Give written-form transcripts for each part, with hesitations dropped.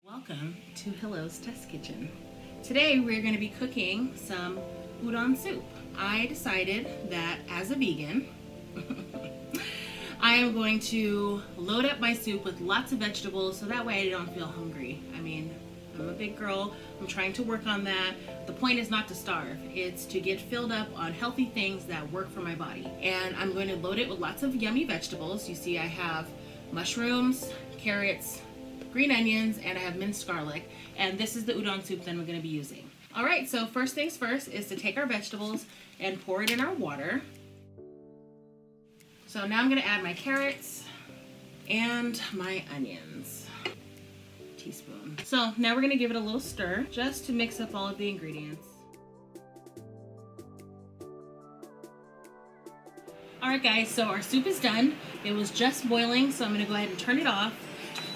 Welcome to HilYo's Test Kitchen. Today we're going to be cooking some udon soup. I decided that as a vegan, I am going to load up my soup with lots of vegetables so that way I don't feel hungry. I mean, I'm a big girl, I'm trying to work on that. The point is not to starve, it's to get filled up on healthy things that work for my body. And I'm going to load it with lots of yummy vegetables. You see I have mushrooms, carrots, green onions, and I have minced garlic. And this is the udon soup that we're going to be using. Alright, so first things first is to take our vegetables and pour it in our water. So now I'm going to add my carrots and my onions. Teaspoon. So now we're going to give it a little stir just to mix up all of the ingredients. Alright guys, so our soup is done. It was just boiling, so I'm going to go ahead and turn it off.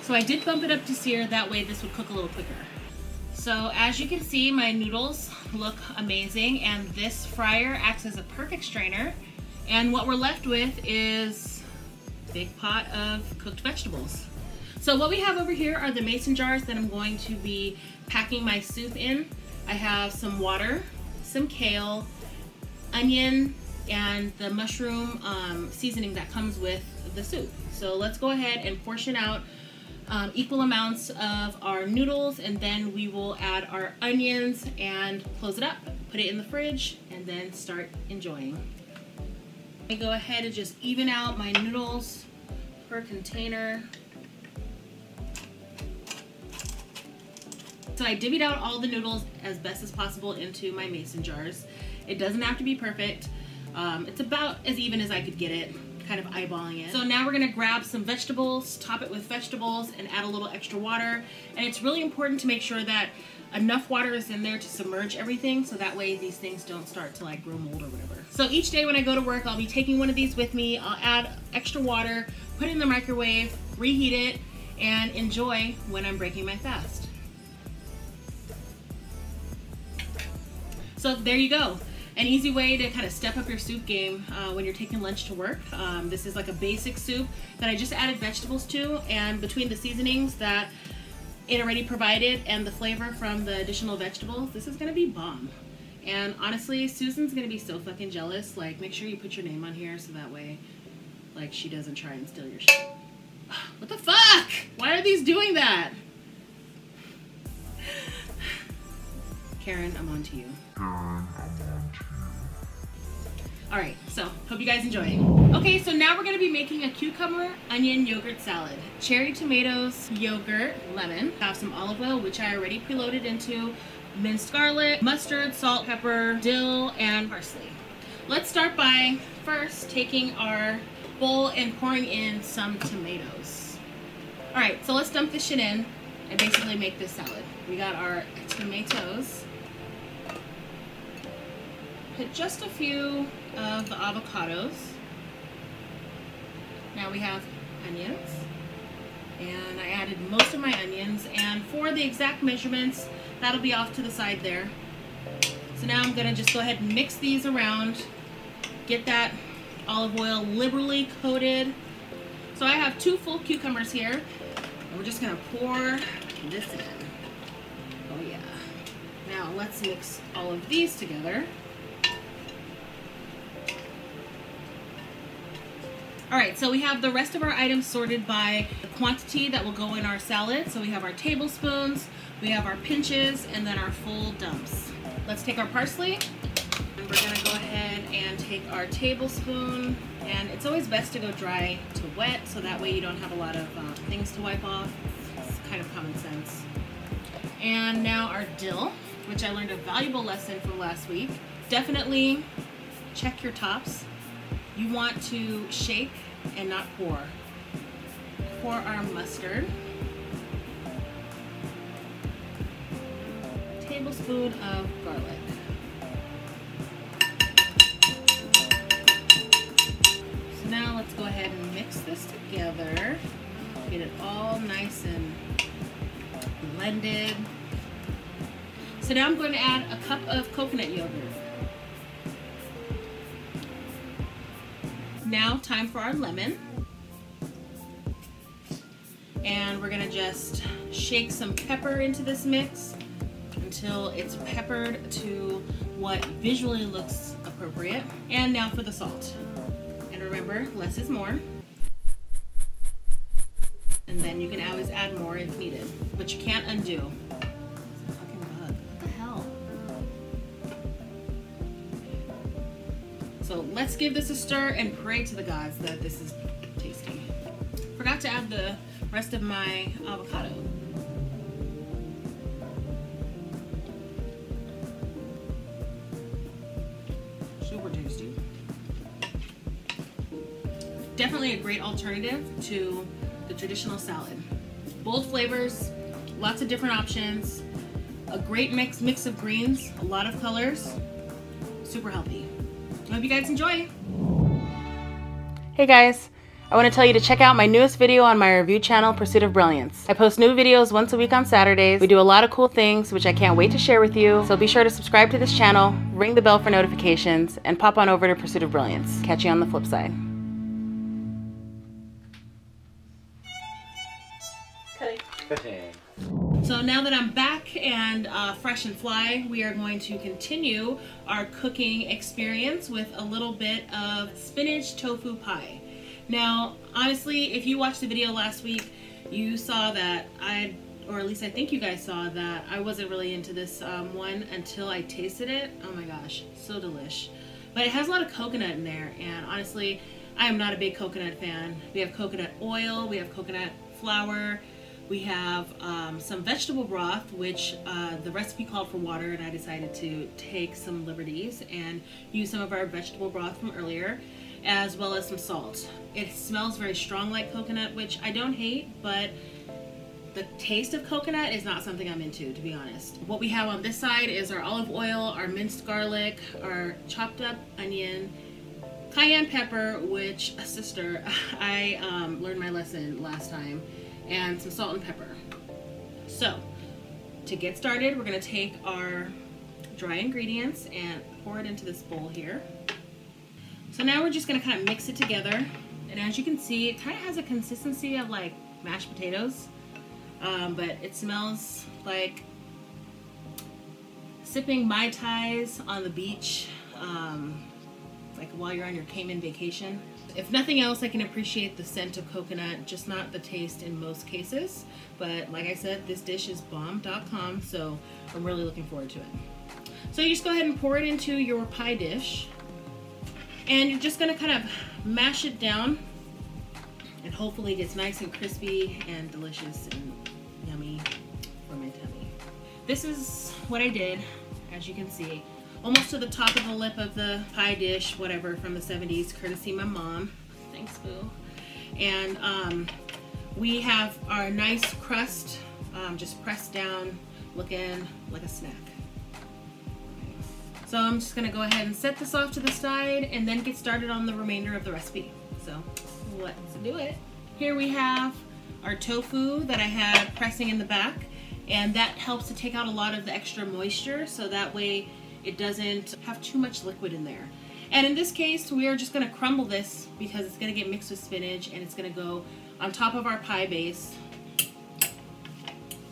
So I did bump it up to sear, that way this would cook a little quicker. So as you can see, my noodles look amazing, and this fryer acts as a perfect strainer. And what we're left with is a big pot of cooked vegetables. So what we have over here are the mason jars that I'm going to be packing my soup in. I have some water, some kale, onion, and the mushroom seasoning that comes with the soup. So let's go ahead and portion out equal amounts of our noodles, and then we will add our onions and close it up, put it in the fridge, and then start enjoying. I go ahead and just even out my noodles per container. So I divvied out all the noodles as best as possible into my mason jars. It doesn't have to be perfect. It's about as even as I could get it, kind of eyeballing it. So now we're gonna grab some vegetables, top it with vegetables, and add a little extra water. And it's really important to make sure that enough water is in there to submerge everything, so that way these things don't start to like grow mold or whatever. So each day when I go to work, I'll be taking one of these with me. I'll add extra water, put it in the microwave, reheat it, and enjoy when I'm breaking my fast. So there you go. An easy way to kind of step up your soup game when you're taking lunch to work. This is like a basic soup that I just added vegetables to, and between the seasonings that it already provided and the flavor from the additional vegetables, this is gonna be bomb. And honestly, Susan's gonna be so fucking jealous. Like, make sure you put your name on here so that way, like, she doesn't try and steal your shit. What the fuck? Why are these doing that? Karen, I'm on to you. Alright, so hope you guys enjoy. Okay, so now we're going to be making a cucumber onion yogurt salad. Cherry tomatoes, yogurt, lemon. I have some olive oil, which I already preloaded into, minced garlic, mustard, salt, pepper, dill, and parsley. Let's start by first taking our bowl and pouring in some tomatoes. Alright, so let's dump this shit in and basically make this salad. We got our tomatoes. Put just a few of the avocados. Now we have onions, and I added most of my onions, and for the exact measurements, that'll be off to the side there. So now I'm gonna just go ahead and mix these around, get that olive oil liberally coated. So I have 2 full cucumbers here, and we're just gonna pour this in. Oh yeah. Now let's mix all of these together. Alright, so we have the rest of our items sorted by the quantity that will go in our salad. So we have our tablespoons, we have our pinches, and then our full dumps. Let's take our parsley, and we're going to go ahead and take our tablespoon. And it's always best to go dry to wet, so that way you don't have a lot of things to wipe off. It's kind of common sense. And now our dill, which I learned a valuable lesson from last week. Definitely check your tops. You want to shake and not pour. Pour our mustard. Tablespoon of garlic. So now let's go ahead and mix this together. Get it all nice and blended. So now I'm going to add a cup of coconut yogurt. Now time for our lemon. And we're gonna just shake some pepper into this mix until it's peppered to what visually looks appropriate. And now for the salt. And remember, less is more. And then you can always add more if needed, but you can't undo. It's a fucking bug. What the hell? So let's give this a stir and pray to the gods that this is tasty. Forgot to add the rest of my avocado. Super tasty. Definitely a great alternative to the traditional salad. Bold flavors, lots of different options, a great mix of greens, a lot of colors, super healthy. I hope you guys enjoy. Hey guys, I want to tell you to check out my newest video on my review channel, Pursuit of Brilliance. I post new videos once a week on Saturdays. We do a lot of cool things, which I can't wait to share with you. So be sure to subscribe to this channel, ring the bell for notifications, and pop on over to Pursuit of Brilliance. Catch you on the flip side. So now that I'm back and fresh and fly, we are going to continue our cooking experience with a little bit of spinach tofu pie. Now, honestly, if you watched the video last week, you saw that or at least I think you guys saw that I wasn't really into this one until I tasted it. Oh my gosh, so delish. But it has a lot of coconut in there, and honestly, I am not a big coconut fan. We have coconut oil, we have coconut flour, we have some vegetable broth, which the recipe called for water, and I decided to take some liberties and use some of our vegetable broth from earlier, as well as some salt. It smells very strong like coconut, which I don't hate, but the taste of coconut is not something I'm into, to be honest. What we have on this side is our olive oil, our minced garlic, our chopped up onion, cayenne pepper, which, sister, I learned my lesson last time, and some salt and pepper. So, to get started, we're gonna take our dry ingredients and pour it into this bowl here. So now we're just gonna kind of mix it together. And as you can see, it kind of has a consistency of like mashed potatoes, but it smells like sipping Mai Tais on the beach, like while you're on your Cayman vacation. If nothing else, I can appreciate the scent of coconut, just not the taste in most cases. But like I said, this dish is bomb.com, so I'm really looking forward to it. So you just go ahead and pour it into your pie dish. And you're just gonna kind of mash it down, and hopefully it gets nice and crispy and delicious and yummy for my tummy. This is what I did, as you can see. Almost to the top of the lip of the pie dish, whatever, from the 70s, courtesy my mom. Thanks, boo. And we have our nice crust, just pressed down, looking like a snack. So I'm just gonna go ahead and set this off to the side and then get started on the remainder of the recipe. So let's do it. Here we have our tofu that I had pressing in the back, and that helps to take out a lot of the extra moisture, so that way it doesn't have too much liquid in there. And in this case, we are just gonna crumble this because it's gonna get mixed with spinach and it's gonna go on top of our pie base.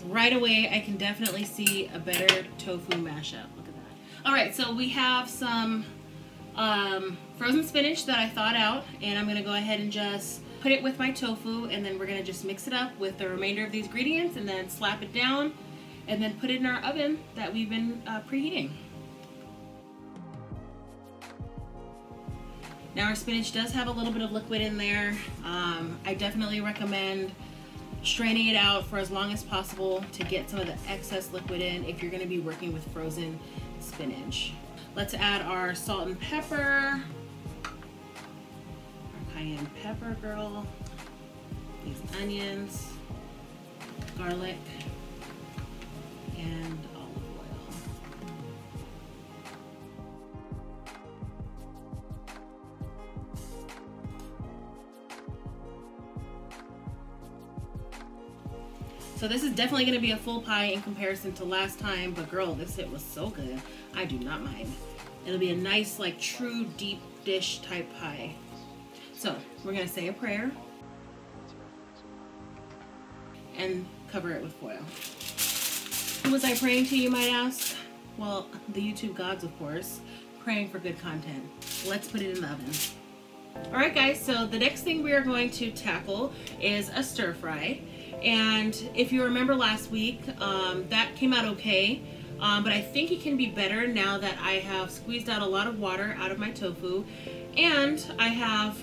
Right away, I can definitely see a better tofu mashup. Look at that. All right, so we have some frozen spinach that I thawed out, and I'm gonna go ahead and just put it with my tofu, and then we're gonna just mix it up with the remainder of these ingredients and then slap it down and then put it in our oven that we've been preheating. Now our spinach does have a little bit of liquid in there. I definitely recommend straining it out for as long as possible to get some of the excess liquid in if you're gonna be working with frozen spinach. Let's add our salt and pepper, our cayenne pepper, girl, these onions, garlic, and olive oil. So this is definitely going to be a full pie in comparison to last time, but girl, this hit was so good. I do not mind. It'll be a nice, like, true deep dish type pie. So we're going to say a prayer. and cover it with foil. Who was I praying to, you might ask? Well, the YouTube gods, of course. Praying for good content. Let's put it in the oven. Alright guys, so the next thing we are going to tackle is a stir fry. And if you remember last week, that came out okay. But I think it can be better now that I have squeezed out a lot of water out of my tofu. And I have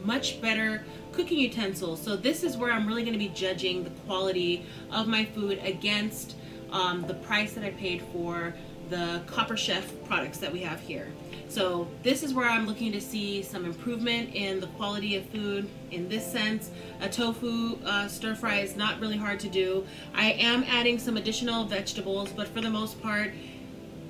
much better cooking utensils. So this is where I'm really going to be judging the quality of my food against the price that I paid for the Copper Chef products that we have here. So this is where I'm looking to see some improvement in the quality of food. In this sense, a tofu stir fry is not really hard to do. I am adding some additional vegetables, but for the most part,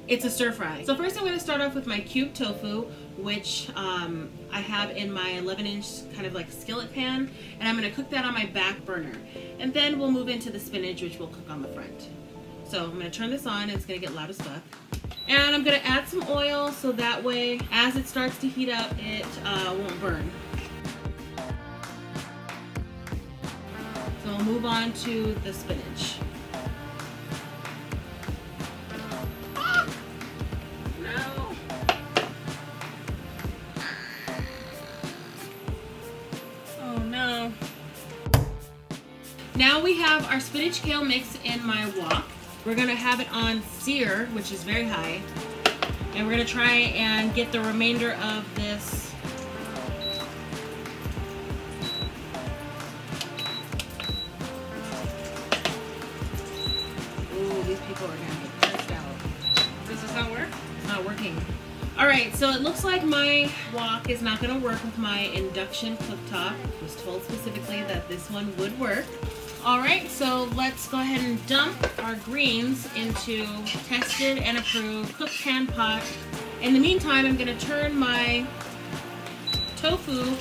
it's a stir fry. So first I'm going to start off with my cubed tofu, which I have in my 11-inch kind of like skillet pan, and I'm going to cook that on my back burner. And then we'll move into the spinach, which we'll cook on the front. So I'm going to turn this on, and it's going to get loud as fuck. And I'm going to add some oil so that way as it starts to heat up, it won't burn. So we'll move on to the spinach. Ah! No! Oh no. Now we have our spinach kale mix in my wok. We're going to have it on sear, which is very high, and we're going to try and get the remainder of this ooh, these people are going to get stressed out. Does this not work? It's not working. Alright, so it looks like my wok is not going to work with my induction cooktop. I was told specifically that this one would work. Alright, so let's go ahead and dump our greens into tested and approved cooked pan pot. In the meantime, I'm going to turn my tofu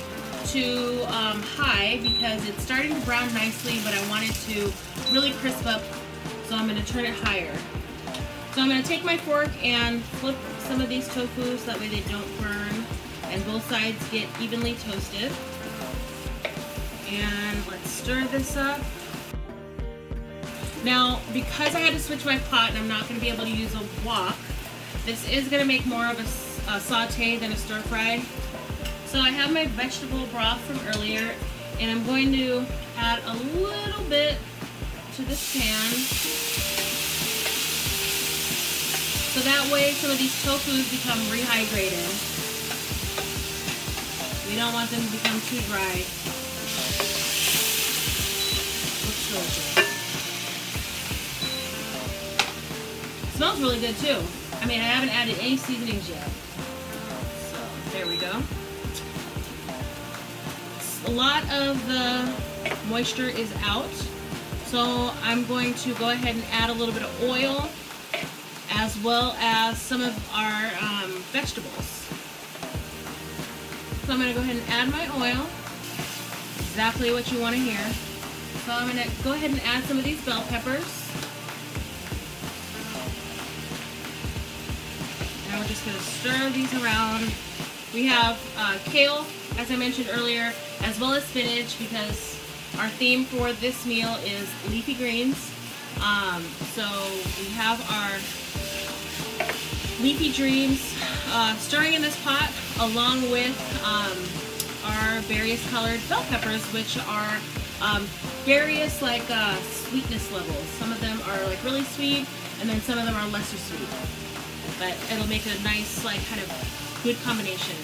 to high because it's starting to brown nicely, but I want it to really crisp up, so I'm going to turn it higher. So I'm going to take my fork and flip some of these tofu so that way they don't burn and both sides get evenly toasted. And let's stir this up. Now, because I had to switch my pot and I'm not going to be able to use a wok, this is going to make more of a saute than a stir fry. So I have my vegetable broth from earlier, and I'm going to add a little bit to this pan. So that way some of these tofus become rehydrated. We don't want them to become too dry. Looks delicious. Smells really good too. I mean, I haven't added any seasonings yet. So there we go. A lot of the moisture is out. So I'm going to go ahead and add a little bit of oil as well as some of our vegetables. So I'm going to go ahead and add my oil. Exactly what you want to hear. So I'm going to go ahead and add some of these bell peppers. We're just going to stir these around. We have kale, as I mentioned earlier, as well as spinach, because our theme for this meal is leafy greens. So we have our leafy greens stirring in this pot, along with our various colored bell peppers, which are various like sweetness levels. Some of them are like really sweet, and then some of them are lesser sweet. But it'll make a nice, like, kind of good combination.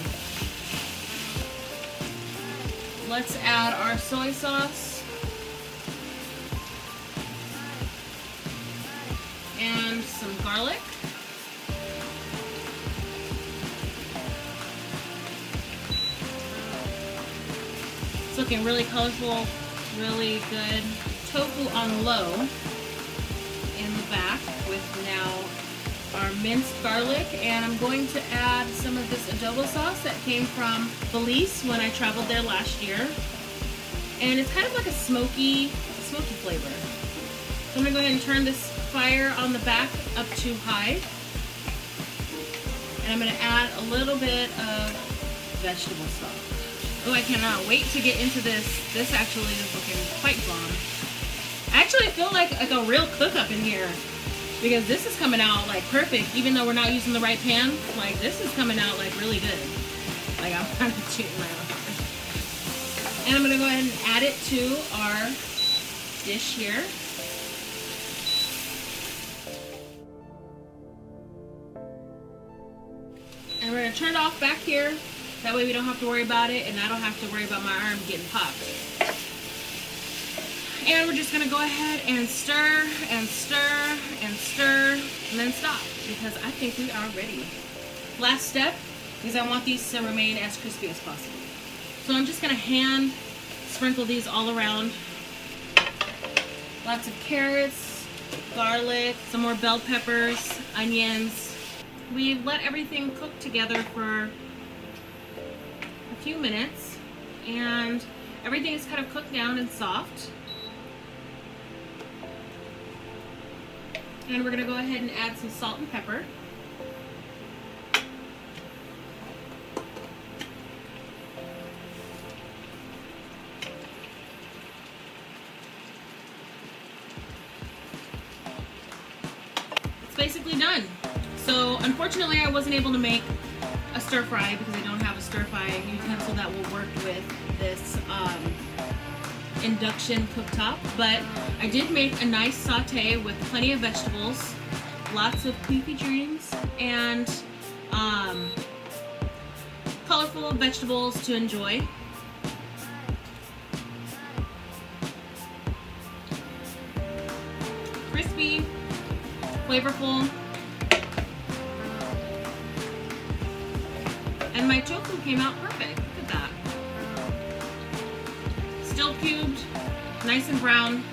Let's add our soy sauce. And some garlic. It's looking really colorful, really good. Tofu on low in the back with now our minced garlic, and I'm going to add some of this adobo sauce that came from Belize when I traveled there last year. And it's kind of like a smoky flavor. So I'm going to go ahead and turn this fire on the back up to high. And I'm going to add a little bit of vegetable stock. Oh, I cannot wait to get into this. This actually is looking quite bomb. I actually feel like a real cook up in here, because this is coming out like perfect, even though we're not using the right pan. Like, this is coming out like really good. Like, I'm kind of cheating right off. And I'm gonna go ahead and add it to our dish here. And we're gonna turn it off back here. That way we don't have to worry about it, and I don't have to worry about my arm getting popped. And we're just gonna go ahead and stir and stir and stir, and then stop, because I think we are ready. Last step is I want these to remain as crispy as possible. So I'm just gonna hand sprinkle these all around. Lots of carrots, garlic, some more bell peppers, onions. We've let everything cook together for a few minutes, and everything is kind of cooked down and soft. And we're gonna go ahead and add some salt and pepper. It's basically done. So unfortunately I wasn't able to make a stir fry because I don't have a stir fry utensil that will work with this induction cooktop, but I did make a nice saute with plenty of vegetables, lots of leafy greens, and colorful vegetables to enjoy. Crispy, flavorful, and my tofu came out perfect. Look at that. Still cubed, nice and brown.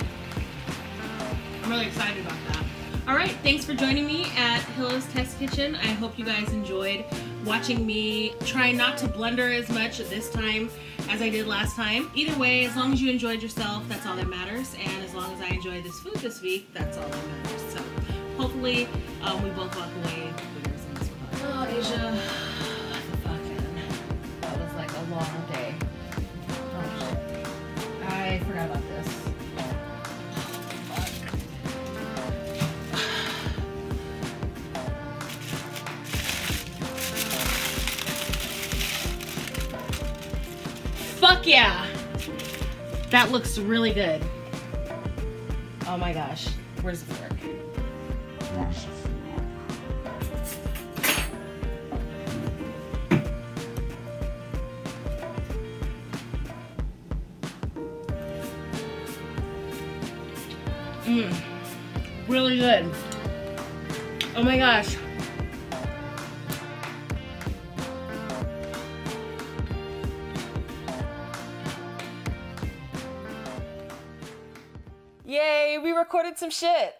I'm really excited about that. All right, thanks for joining me at HilYo's Test Kitchen. I hope you guys enjoyed watching me try not to blunder as much this time as I did last time. Either way, as long as you enjoyed yourself, that's all that matters. And as long as I enjoyed this food this week, that's all that matters. So hopefully we both walk away winners in this one. Oh, Asia. That was like a long day. Oh, shit. I forgot about this. Fuck yeah! That looks really good. Oh my gosh. Where's the fork? Really good. Oh my gosh. Yay, we recorded some shit.